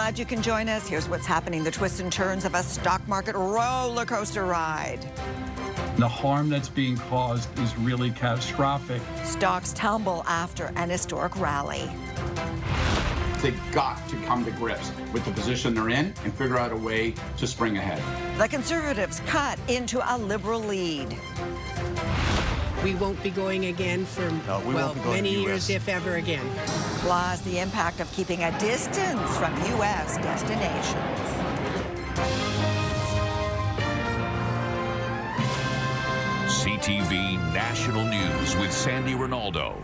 Glad you can join us. Here's what's happening, the twists and turns of a stock market roller coaster ride. The harm that's being caused is really catastrophic. Stocks tumble after an historic rally. They've got to come to grips with the position they're in and figure out a way to spring ahead. The Conservatives cut into a Liberal lead. We won't be going again for, many years, if ever again. Plus, the impact of keeping a distance from U.S. destinations. CTV National News with Sandy Ronaldo.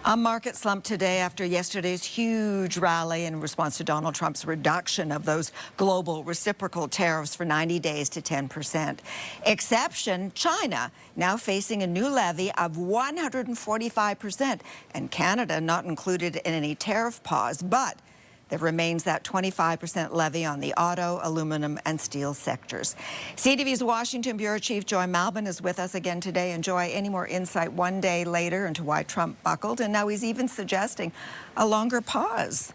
A market slump today after yesterday's huge rally in response to Donald Trump's reduction of those global reciprocal tariffs for 90 days to 10%. Exception, China, now facing a new levy of 145%, and Canada not included in any tariff pause, but there remains that 25% levy on the auto, aluminum, and steel sectors. CTV's Washington Bureau Chief Joy Malbon is with us again today. And Joy, any more insight one day later into why Trump buckled? And now he's even suggesting a longer pause.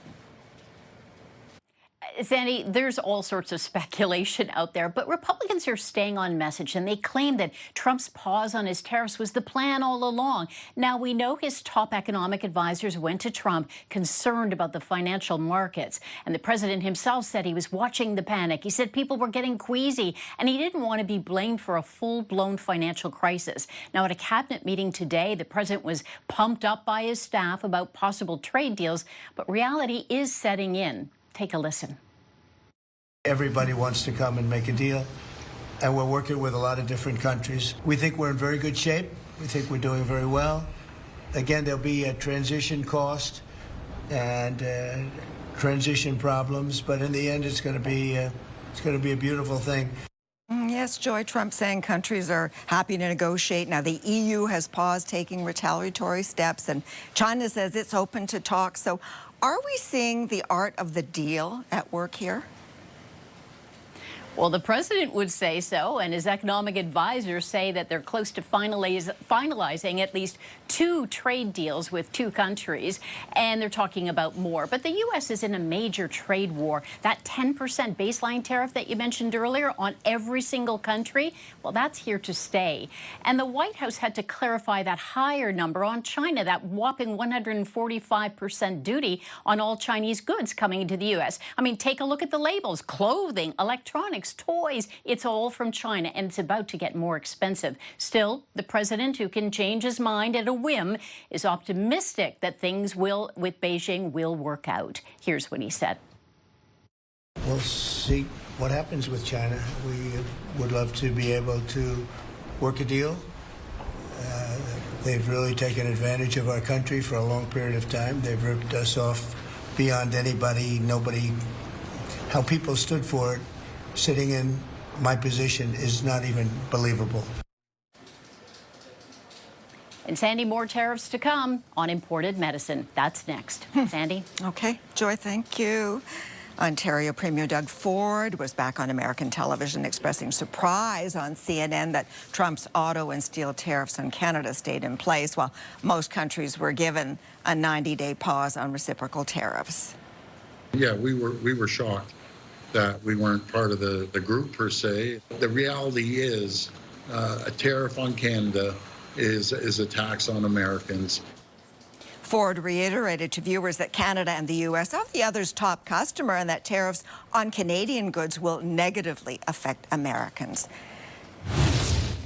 Sandy, there's all sorts of speculation out there, but Republicans are staying on message, and they claim that Trump's pause on his tariffs was the plan all along. Now, we know his top economic advisors went to Trump concerned about the financial markets, and the president himself said he was watching the panic. He said people were getting queasy, and he didn't want to be blamed for a full-blown financial crisis. Now, at a cabinet meeting today, the president was pumped up by his staff about possible trade deals, but reality is setting in. Take a listen. Everybody wants to come and make a deal, and we're working with a lot of different countries. We think we're in very good shape. We think we're doing very well. Again, there'll be a transition cost and transition problems, but in the end, it's going to be a beautiful thing. Yes, Joy, Trump saying countries are happy to negotiate. Now, the EU has paused taking retaliatory steps, and China says it's open to talk. So are we seeing the art of the deal at work here? Well, the president would say so, and his economic advisors say that they're close to finalizing at least 2 trade deals with 2 countries, and they're talking about more. But the U.S. is in a major trade war. That 10% baseline tariff that you mentioned earlier on every single country, well, that's here to stay. And the White House had to clarify that higher number on China, that whopping 145% duty on all Chinese goods coming into the U.S. I mean, take a look at the labels: clothing, electronics, toys, it's all from China, and it's about to get more expensive. Still, the president, who can change his mind at a whim, is optimistic that things with Beijing will work out. Here's what he said. We'll see what happens with China. We would love to be able to work a deal. They've really taken advantage of our country for a long period of time. They've ripped us off beyond nobody. How people stood for it, sitting in my position, is not even believable. And Sandy, more tariffs to come on imported medicine. That's next. Sandy? Okay, Joy, thank you. Ontario Premier Doug Ford was back on American television expressing surprise on CNN that Trump's auto and steel tariffs on Canada stayed in place, while most countries were given a 90-day pause on reciprocal tariffs. Yeah, we were shocked that we weren't part of the group per se. The reality is a tariff on Canada is a tax on Americans. Ford reiterated to viewers that Canada and the U.S. are the other's top customer, and that tariffs on Canadian goods will negatively affect Americans.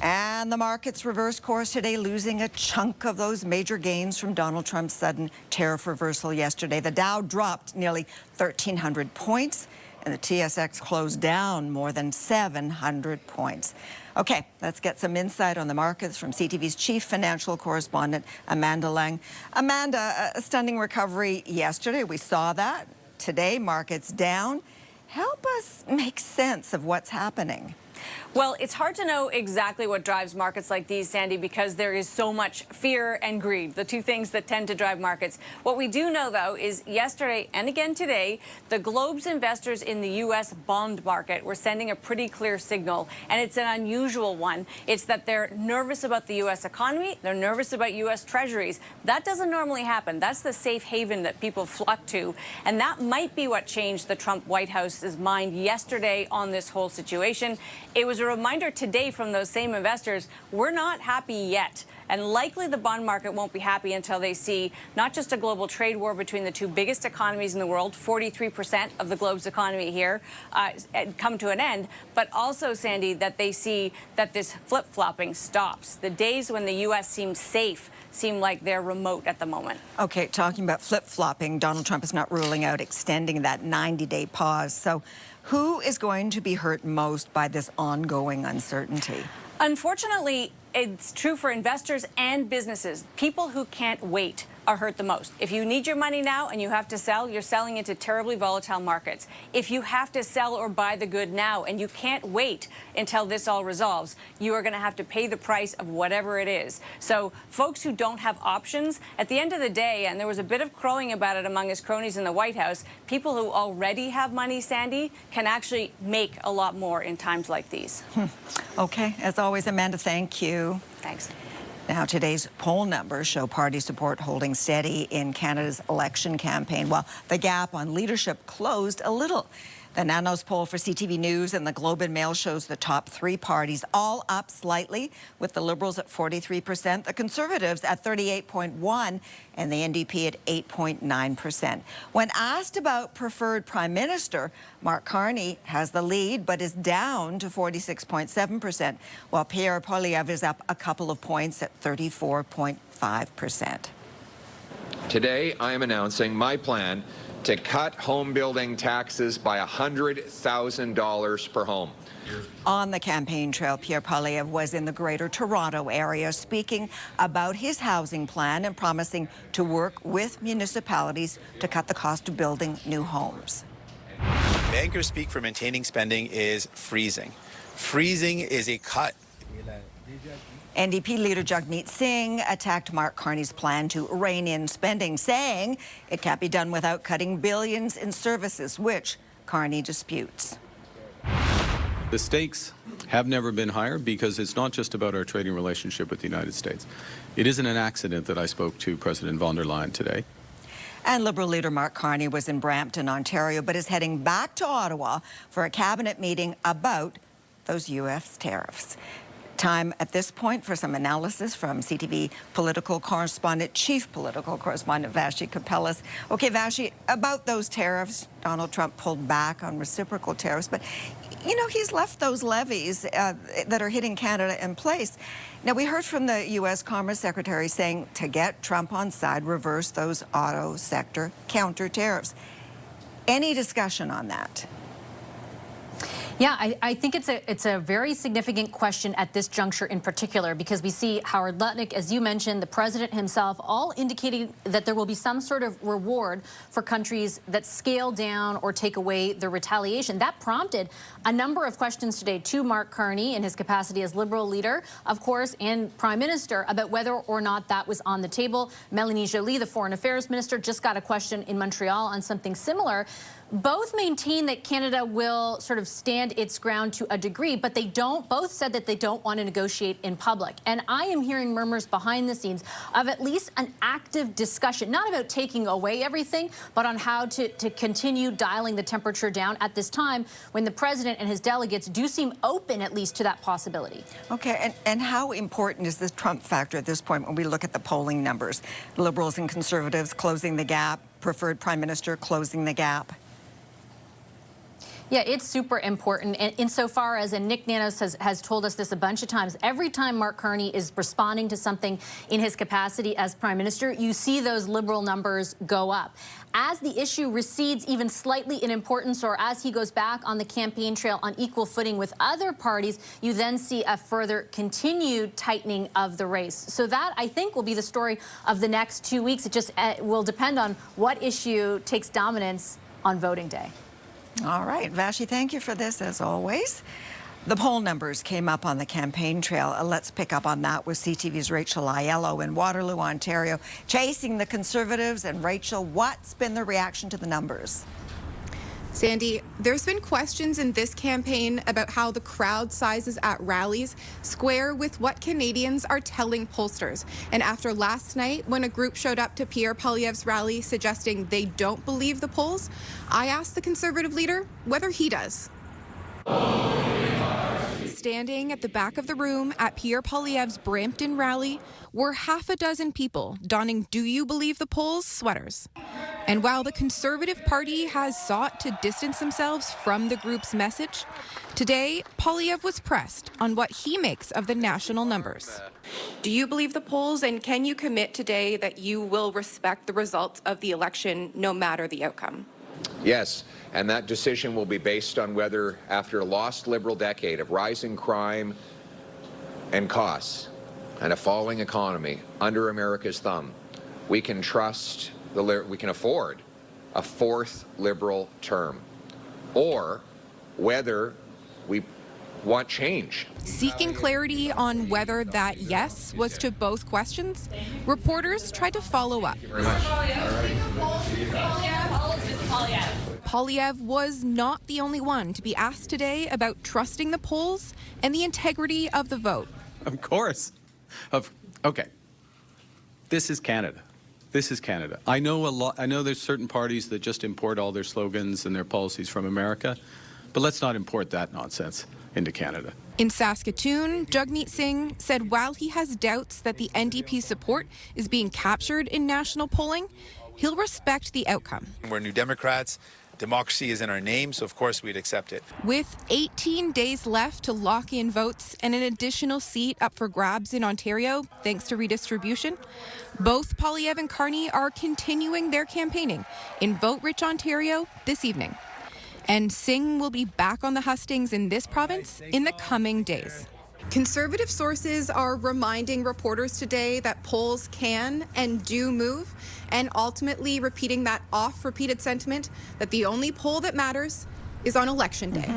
And the markets reversed course today, losing a chunk of those major gains from Donald Trump's sudden tariff reversal yesterday. The Dow dropped nearly 1,300 points, and the TSX closed down more than 700 points. Okay, let's get some insight on the markets from CTV's chief financial correspondent, Amanda Lang. Amanda, a stunning recovery yesterday. We saw that. Today, markets down. Help us make sense of what's happening. Well, it's hard to know exactly what drives markets like these, Sandy, because there is so much fear and greed, the two things that tend to drive markets. What we do know, though, is yesterday and again today, the Globe's investors in the U.S. bond market were sending a pretty clear signal, and it's an unusual one. It's that they're nervous about the U.S. economy. They're nervous about U.S. treasuries. That doesn't normally happen. That's the safe haven that people flock to, and that might be what changed the Trump White House's mind yesterday on this whole situation. It was a reminder today from those same investors, we're not happy yet. And likely the bond market won't be happy until they see not just a global trade war between the two biggest economies in the world, 43% of the globe's economy here, come to an end, but also, Sandy, that they see that this flip-flopping stops. The days when the U.S. seems safe seem like they're remote at the moment. Okay, talking about flip-flopping, Donald Trump is not ruling out extending that 90-day pause. So who is going to be hurt most by this ongoing uncertainty? Unfortunately, it's true for investors and businesses. People who can't wait are hurt the most. If you need your money now and you have to sell, you're selling into terribly volatile markets. If you have to sell or buy the good now and you can't wait until this all resolves, you are going to have to pay the price of whatever it is. So folks who don't have options, at the end of the day, and there was a bit of crowing about it among his cronies in the White House, people who already have money, Sandy, can actually make a lot more in times like these. Okay, as always, Amanda, thank you. Thanks. Now, today's poll numbers show party support holding steady in Canada's election campaign, while the gap on leadership closed a little. The Nanos poll for CTV News and the Globe and Mail shows the top three parties all up slightly, with the Liberals at 43%, the Conservatives at 38.1%, and the NDP at 8.9%. When asked about preferred Prime Minister, Mark Carney has the lead, but is down to 46.7%, while Pierre Poilievre is up a couple of points at 34.5%. Today, I am announcing my plan to cut home building taxes by $100,000 per home. On the campaign trail, Pierre Poilievre was in the Greater Toronto area speaking about his housing plan and promising to work with municipalities to cut the cost of building new homes. Bankers speak for maintaining spending is freezing. Freezing is a cut. NDP leader Jagmeet Singh attacked Mark Carney's plan to rein in spending, saying it can't be done without cutting billions in services, which Carney disputes. The stakes have never been higher because it's not just about our trading relationship with the United States. It isn't an accident that I spoke to President von der Leyen today. And Liberal leader Mark Carney was in Brampton, Ontario, but is heading back to Ottawa for a cabinet meeting about those U.S. tariffs. Time at this point for some analysis from CTV chief political correspondent Vashi Kapelas. Okay, Vashi, about those tariffs, Donald Trump pulled back on reciprocal tariffs, but you know, he's left those levies that are hitting Canada in place. Now, we heard from the U.S. Commerce Secretary saying to get Trump on side, reverse those auto sector counter tariffs. Any discussion on that? Yeah, I think it's a very significant question at this juncture in particular, because we see Howard Lutnick, as you mentioned, the president himself, all indicating that there will be some sort of reward for countries that scale down or take away the retaliation. That prompted a number of questions today to Mark Carney in his capacity as Liberal leader, of course, and Prime Minister, about whether or not that was on the table. Melanie Joly, the Foreign Affairs Minister, just got a question in Montreal on something similar. Both maintain that Canada will sort of stand its ground to a degree, but they don't. Both said that they don't want to negotiate in public. And I am hearing murmurs behind the scenes of at least an active discussion, not about taking away everything, but on how to continue dialing the temperature down at this time when the president and his delegates do seem open at least to that possibility. Okay, and how important is this Trump factor at this point when we look at the polling numbers? Liberals and Conservatives closing the gap, preferred Prime Minister closing the gap. Yeah, it's super important. And insofar as, and Nick Nanos has told us this a bunch of times, every time Mark Carney is responding to something in his capacity as Prime Minister, you see those Liberal numbers go up. As the issue recedes even slightly in importance, or as he goes back on the campaign trail on equal footing with other parties, you then see a further continued tightening of the race. So that, I think, will be the story of the next 2 weeks. It just will depend on what issue takes dominance on voting day. All right, Vashi, thank you for this, as always. The poll numbers came up on the campaign trail. Let's pick up on that with CTV's Rachel Aiello in Waterloo, Ontario, chasing the Conservatives. And Rachel, what's been the reaction to the numbers? Sandy, there's been questions in this campaign about how the crowd sizes at rallies square with what Canadians are telling pollsters. And after last night, when a group showed up to Pierre Poilievre's rally suggesting they don't believe the polls, I asked the Conservative leader whether he does. Standing at the back of the room at Pierre Poilievre's Brampton rally were half a dozen people donning "Do You Believe the Polls" sweaters. And while the Conservative Party has sought to distance themselves from the group's message, today Poilievre was pressed on what he makes of the national numbers. Do you believe the polls, and can you commit today that you will respect the results of the election no matter the outcome? Yes, and that decision will be based on whether, after a lost Liberal decade of rising crime and costs and a falling economy under America's thumb, we can afford a fourth Liberal term, or whether we want change. Seeking clarity on whether that yes was to both questions, reporters tried to follow up. Poilievre was not the only one to be asked today about trusting the polls and the integrity of the vote. Of course. Okay. This is Canada. This is Canada. I know there's certain parties that just import all their slogans and their policies from America, but let's not import that nonsense into Canada. In Saskatoon, Jagmeet Singh said while he has doubts that the NDP's support is being captured in national polling, he'll respect the outcome. We're New Democrats. Democracy is in our name, so of course we'd accept it. With 18 days left to lock in votes and an additional seat up for grabs in Ontario, thanks to redistribution, both Poilievre and Carney are continuing their campaigning in vote-rich Ontario this evening. And Singh will be back on the hustings in this province in the coming days. Conservative sources are reminding reporters today that polls can and do move, and ultimately repeating that oft-repeated sentiment that the only poll that matters is on Election Day.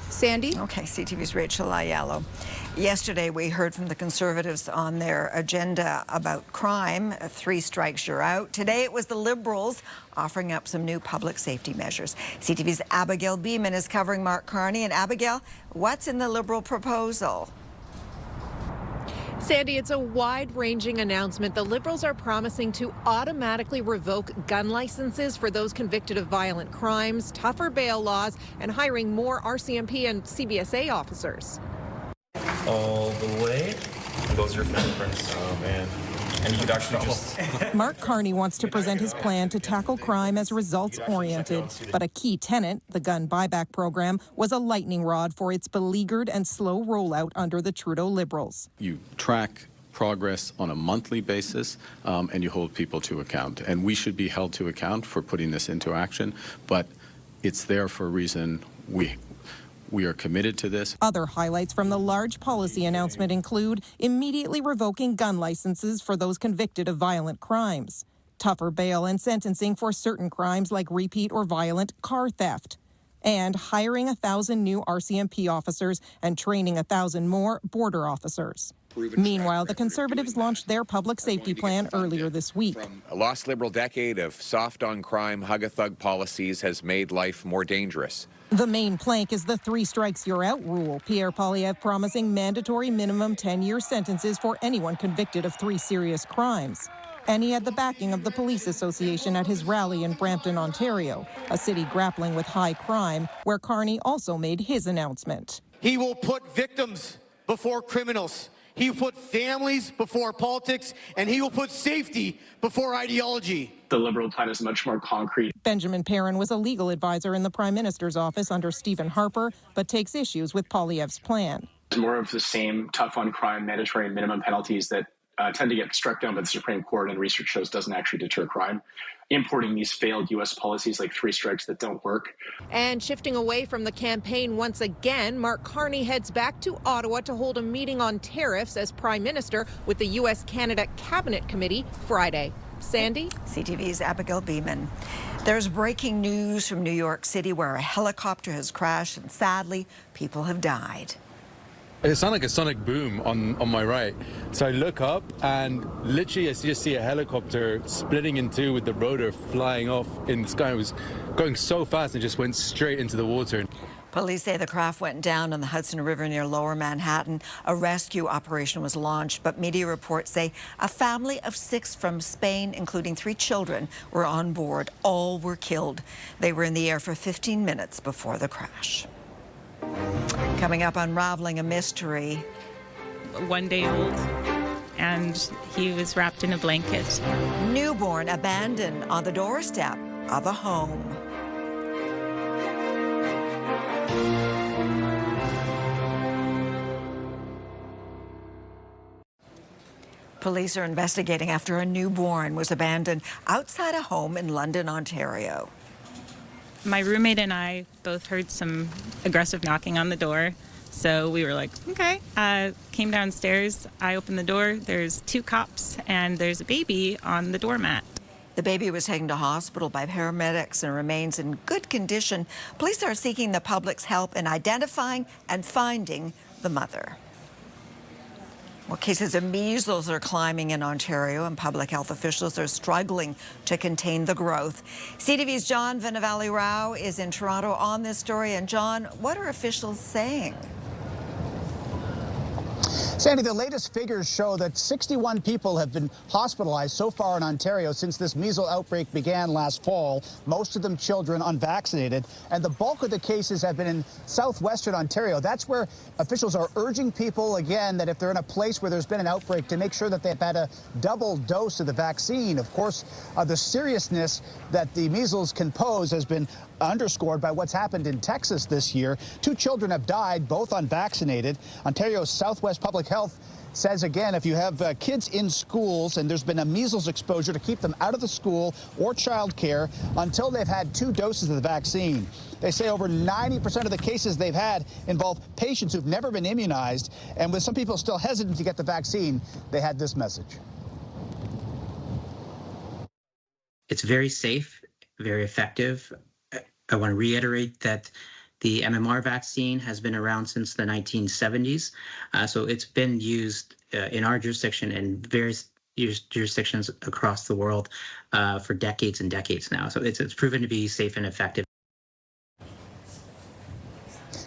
Sandy? Okay, CTV's Rachel Aiello. Yesterday, we heard from the Conservatives on their agenda about crime. 3 strikes, you're out. Today, it was the Liberals offering up some new public safety measures. CTV's Abigail Beeman is covering Mark Carney. And Abigail, what's in the Liberal proposal? Sandy, it's a wide-ranging announcement. The Liberals are promising to automatically revoke gun licenses for those convicted of violent crimes, tougher bail laws, and hiring more RCMP and CBSA officers. All the way. Those are your fingerprints. Oh, man. And you could actually just... Mark Carney wants to present his plan to tackle crime as results-oriented, but a key tenet, the gun buyback program, was a lightning rod for its beleaguered and slow rollout under the Trudeau Liberals. You track progress on a monthly basis, and you hold people to account. And we should be held to account for putting this into action, but it's there for a reason. We are committed to this. Other highlights from the large policy announcement include immediately revoking gun licenses for those convicted of violent crimes, tougher bail and sentencing for certain crimes like repeat or violent car theft, and hiring 1,000 new RCMP officers and training 1,000 more border officers. Meanwhile, the Conservatives launched their public safety plan earlier this week. A lost Liberal decade of soft-on-crime, hug-a-thug policies has made life more dangerous. The main plank is the 3 strikes you're out rule. Pierre Poilievre promising mandatory minimum 10-year sentences for anyone convicted of 3 serious crimes. And he had the backing of the Police Association at his rally in Brampton, Ontario, a city grappling with high crime, where Carney also made his announcement. He will put victims before criminals. He will put families before politics, and he will put safety before ideology. The Liberal plan is much more concrete. Benjamin Perrin was a legal advisor in the Prime Minister's office under Stephen Harper, but takes issues with Poilievre's plan. It's more of the same tough on crime, mandatory minimum penalties that tend to get struck down by the Supreme Court, and research shows doesn't actually deter crime. Importing these failed U.S. policies like 3 strikes that don't work. And shifting away from the campaign once again, Mark Carney heads back to Ottawa to hold a meeting on tariffs as Prime Minister with the U.S.-Canada Cabinet Committee Friday. Sandy? CTV's Abigail Beeman. There's breaking news from New York City where a helicopter has crashed and sadly, people have died. It sounded like a sonic boom on my right. So I look up and literally I just see a helicopter splitting in two with the rotor flying off in the sky. It was going so fast and just went straight into the water. Police say the craft went down on the Hudson River near Lower Manhattan. A rescue operation was launched, but media reports say a family of 6 from Spain, including 3 children, were on board. All were killed. They were in the air for 15 minutes before the crash. Coming up, unraveling a mystery. 1 day old, and he was wrapped in a blanket. Newborn abandoned on the doorstep of a home. Police are investigating after a newborn was abandoned outside a home in London, Ontario. My roommate and I both heard some aggressive knocking on the door, so we were like, okay. Came downstairs, I opened the door, there's 2 cops, and there's a baby on the doormat. The baby was taken to hospital by paramedics and remains in good condition. Police are seeking the public's help in identifying and finding the mother. Well, cases of measles are climbing in Ontario, and public health officials are struggling to contain the growth. CTV's John Vinavalli-Rao is in Toronto on this story. And John, what are officials saying? Sandy, the latest figures show that 61 people have been hospitalized so far in Ontario since this measles outbreak began last fall, most of them children, unvaccinated, and the bulk of the cases have been in southwestern Ontario. That's where officials are urging people, again, that if they're in a place where there's been an outbreak, to make sure that they've had a double dose of the vaccine. Of course, the seriousness that the measles can pose has been underscored by what's happened in Texas this year. 2 children have died, both unvaccinated. Ontario's Southwest Public Health says, again, if you have kids in schools and there's been a measles exposure, to keep them out of the school or childcare until they've had 2 doses of the vaccine. They say over 90% of the cases they've had involve patients who've never been immunized, and with some people still hesitant to get the vaccine, they had this message. It's very safe, very effective. I want to reiterate that the MMR vaccine has been around since the 1970s, so it's been used in our jurisdiction and various jurisdictions across the world for decades and decades now. So it's proven to be safe and effective.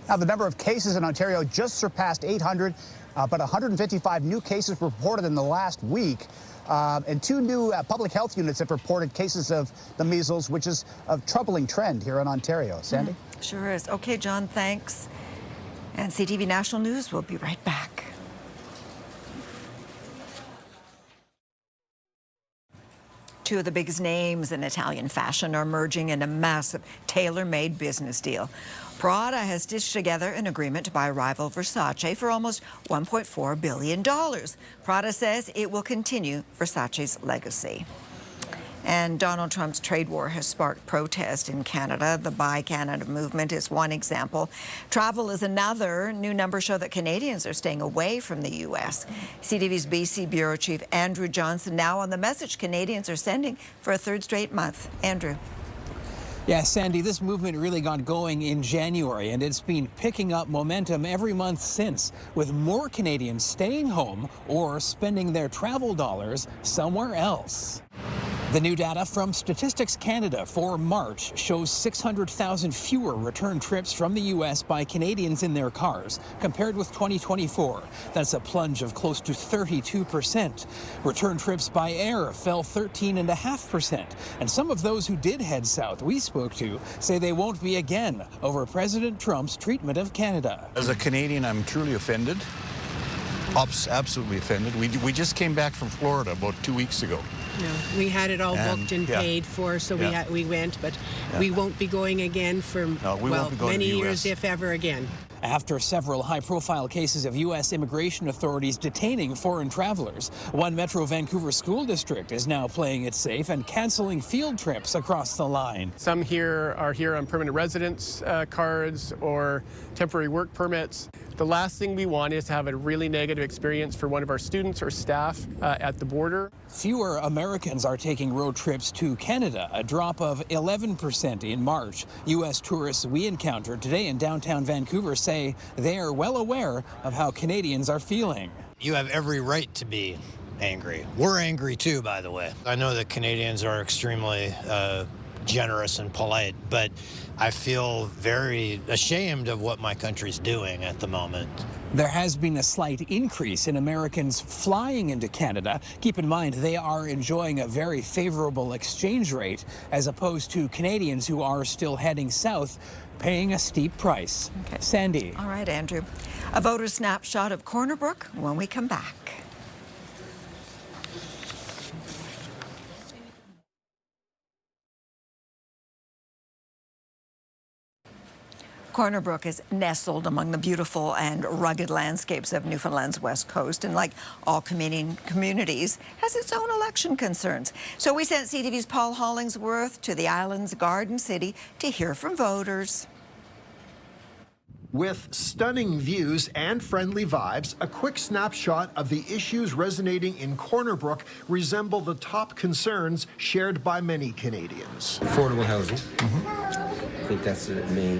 Now, the number of cases in Ontario just surpassed 800, but 155 new cases reported in the last week. And 2 new public health units have reported cases of the measles, which is a troubling trend here in Ontario. Sandy? Sure is. Okay, John, thanks. And CTV National News will be right back. Two of the biggest names in Italian fashion are merging in a massive tailor-made business deal. Prada has stitched together an agreement to buy rival Versace for almost $1.4 billion. Prada says it will continue Versace's legacy. And Donald Trump's trade war has sparked protest in Canada. The Buy Canada movement is one example. Travel is another. New numbers show that Canadians are staying away from the U.S. CTV's BC Bureau Chief Andrew Johnson now on the message Canadians are sending for a 3rd straight month. Andrew. Yeah, Sandy, this movement really got going in January, and it's been picking up momentum every month since, with more Canadians staying home or spending their travel dollars somewhere else. The new data from Statistics Canada for March shows 600,000 fewer return trips from the U.S. by Canadians in their cars compared with 2024. That's a plunge of close to 32%. Return trips by air fell 13.5%. And some of those who did head south we spoke to say they won't be again over President Trump's treatment of Canada. As a Canadian, I'm truly offended. Absolutely offended. We just came back from Florida about 2 weeks ago. No, we had it all booked and paid for, so we went, but we won't be going again for, many years, if ever again. After several high-profile cases of U.S. immigration authorities detaining foreign travelers, one Metro Vancouver school district is now playing it safe and canceling field trips across the line. Some here are here on permanent residence cards or temporary work permits. The last thing we want is to have a really negative experience for one of our students or staff at the border. Fewer Americans are taking road trips to Canada, a drop of 11% in March. U.S. tourists we encountered today in downtown Vancouver say they are well aware of how Canadians are feeling. You have every right to be angry. We're angry too, by the way. I know that Canadians are extremely generous and polite, but I feel very ashamed of what my country's doing at the moment. There has been a slight increase in Americans flying into Canada. Keep in mind, they are enjoying a very favorable exchange rate, as opposed to Canadians who are still heading south, paying a steep price. Okay. Sandy. All right, Andrew. A voter snapshot of Corner Brook when we come back. Corner Brook is nestled among the beautiful and rugged landscapes of Newfoundland's west coast, and like all communities, has its own election concerns. So we sent CTV's Paul Hollingsworth to the island's Garden City to hear from voters. With stunning views and friendly vibes, a quick snapshot of the issues resonating in Corner Brook resemble the top concerns shared by many Canadians. Affordable housing. I think that's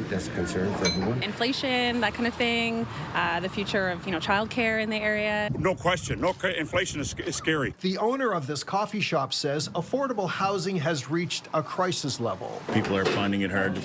that's a concern for everyone. Inflation, that kind of thing, the future of, childcare in the area. No question. Inflation is scary. The owner of this coffee shop says affordable housing has reached a crisis level. People are finding it hard to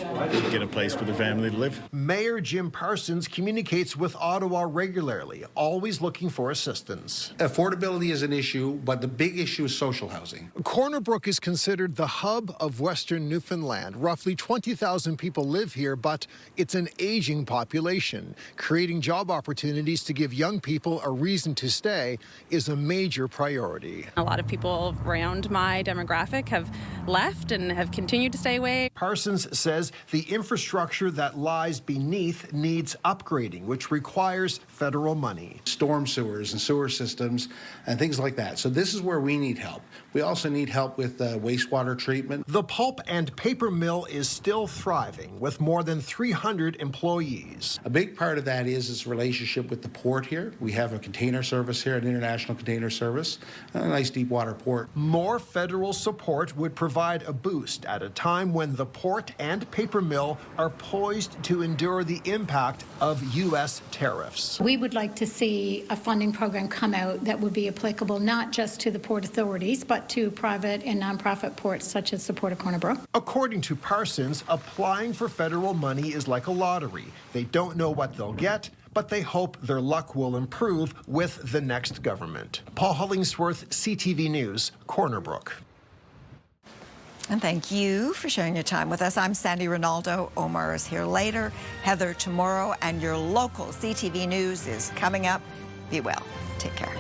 get a place for their family to live. Mayor Jim Parsons communicates with Ottawa regularly, always looking for assistance. Affordability is an issue, but the big issue is social housing. Corner Brook is considered the hub of Western Newfoundland. Roughly 20,000 people live here, but it's an aging population. Creating job opportunities to give young people a reason to stay is a major priority. A lot of people around my demographic have left and have continued to stay away. Parsons says the infrastructure that lies beneath needs upgrading, which requires federal money. Storm sewers and sewer systems and things like that. So this is where we need help. We also need help with wastewater treatment. The pulp and paper mill is still thriving with more than 300 employees. A big part of that is its relationship with the port here. We have a container service here, an international container service, a nice deep water port. More federal support would provide a boost at a time when the port and paper mill are poised to endure the impact of U.S. tariffs. We would like to see a funding program come out that would be applicable not just to the port authorities, but to private and nonprofit ports such as the Port of Corner Brook. According to Parsons, applying for federal money is like a lottery. They don't know what they'll get, but they hope their luck will improve with the next government. Paul Hollingsworth, CTV News, Corner Brook. And thank you for sharing your time with us. I'm Sandy Ronaldo. Omar is here later, Heather tomorrow, and your local CTV News is coming up. Be well. Take care.